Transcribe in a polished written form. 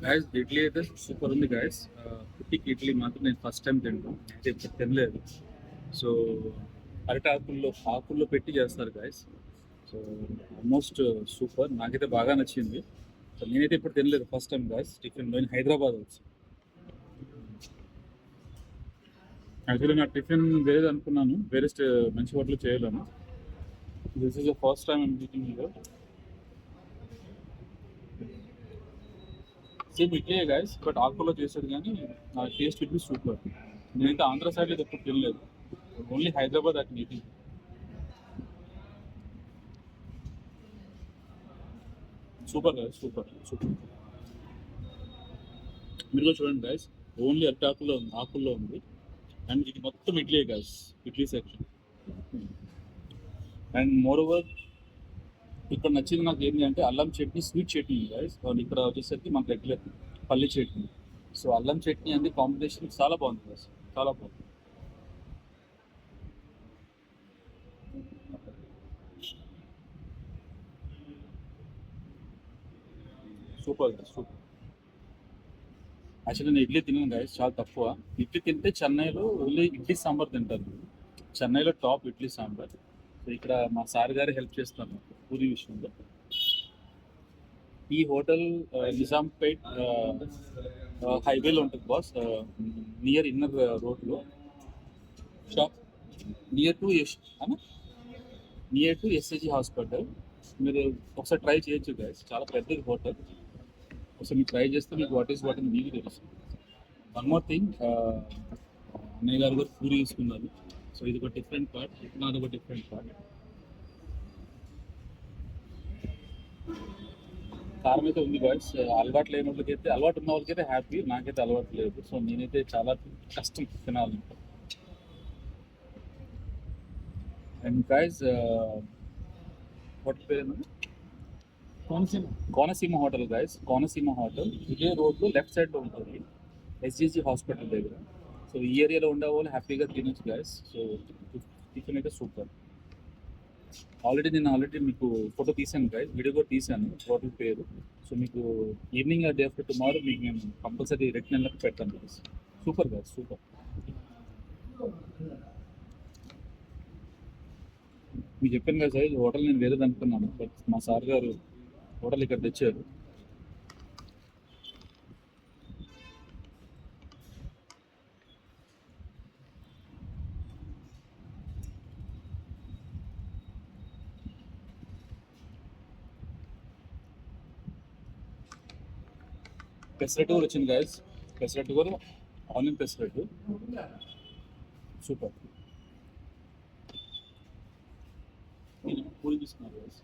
Guys idli అయితే super ఉంది guys. పుట్టికి idli మాత్రం నేను ఫస్ట్ టైం తింటాను, అయితే ఇప్పుడు తినలేదు. సో అరటి ఆకుల్లో పెట్టి చేస్తారు గాయస్. సో ఆల్మోస్ట్ సూపర్, నాకైతే బాగా నచ్చింది. సో నేనైతే ఇప్పుడు తినలేదు, ఫస్ట్ టైం గాయస్ టిఫిన్. నేను హైదరాబాద్ వచ్చి యాక్చువల్లీ నా టిఫిన్ వేరేది అనుకున్నాను, వేరే మంచి హోటల్ చేయలేను. This is the first time I'm eating here. Same idli guys, but ఆకులో చేసేది, కానీ నా టేస్ట్ ఇట్ బి సూపర్. నేనైతే ఆంధ్ర సైడ్ అయితే ఎప్పుడు తినలేదు, only Hyderabad at eating. Super guys, super super. మీరు కూడా చూడండి గాయస్, ఓన్లీ అరటి ఆకుల్లో ఉంది. అండ్ ఇది మొత్తం idli guys, idli section. And more over ఇక్కడ నచ్చింది నాకు ఏంటి అంటే అల్లం చట్నీ, స్వీట్ చట్నీ గాయస్. ఇక్కడ వచ్చేసరికి మనకు రెగ్యులర్ పల్లి చట్నీ. సో అల్లం చట్నీ అనేది కాంబినేషన్ చాలా బాగుంది గాయస్, చాలా బాగుంది. Super guys, super. యాక్చువల్లీ నేను ఇడ్లీ తినను గాయస్, చాలా తక్కువ. ఇడ్లీ తింటే చెన్నైలో ఓన్లీ ఇడ్లీ సాంబార్ తింటారు. చెన్నైలో టాప్ ఇడ్లీ సాంబార్. సో ఇక్కడ మా సార్ గారు హెల్ప్ చేస్తారు నాకు పూరి విషయంలో. ఈ హోటల్ నిజాంపేట్ హైవేలో ఉంటుంది బాస్, నియర్ ఇన్నర్ రోడ్లో. Shop near to S near to SAG hospital. మీరు ఒకసారి ట్రై చేయొచ్చు గైస్, చాలా పెద్దది హోటల్. ఒకసారి మీరు ట్రై చేస్తే మీకు వాట్ అని మీకు తెలుసు. వన్ మోర్ థింగ్, అన్నయ్య గారు కూడా పూరి తీసుకున్నారు. సో ఇది ఒక డిఫరెంట్ పార్ట్, నాది ఒక డిఫరెంట్ పార్ట్. కారం అయితే ఉంది గాయస్. అలవాటు లేని వాళ్ళకైతే, అలవాటు ఉన్న వాళ్ళకైతే హ్యాపీ, నాకైతే అలవాటు లేదు. సో నేనైతే చాలా కష్టం తినాలంటే. అండ్ గాయస్ హోటల్ పేరు ఏంటంటే Konaseema hotel guys. Konaseema hotel ఇదే రోడ్లో లెఫ్ట్ సైడ్లో ఉంటుంది, ఎస్జీజీ హాస్పిటల్ దగ్గర. సో ఈ ఏరియాలో ఉండే వాళ్ళు హ్యాపీగా తినొచ్చు గాయస్. సో టిఫిన్ అయితే సూపర్. నేను మీకు ఫోటో తీసాను గాయస్, వీడియో కూడా తీసాను హోటల్ పేరు. సో మీకు ఈవినింగ్ డే ఆఫ్టర్ టుమారో మీకు నేను కంపల్సరీ రెడ్ పెడతాను గాయస్. Super guys, super. మీకు చెప్పాను కదా సార్, హోటల్ నేను వేరేది అనుకున్నాను, బట్ మా సార్ గారు హోటల్ ఇక్కడ తెచ్చారు. పెసరట్టు కూడా వచ్చింది గాయస్, పెసరట్టు కూడా ఆనియన్ పెసరట్టు సూపర్. పూరి తీసుకున్నారు గాయస్.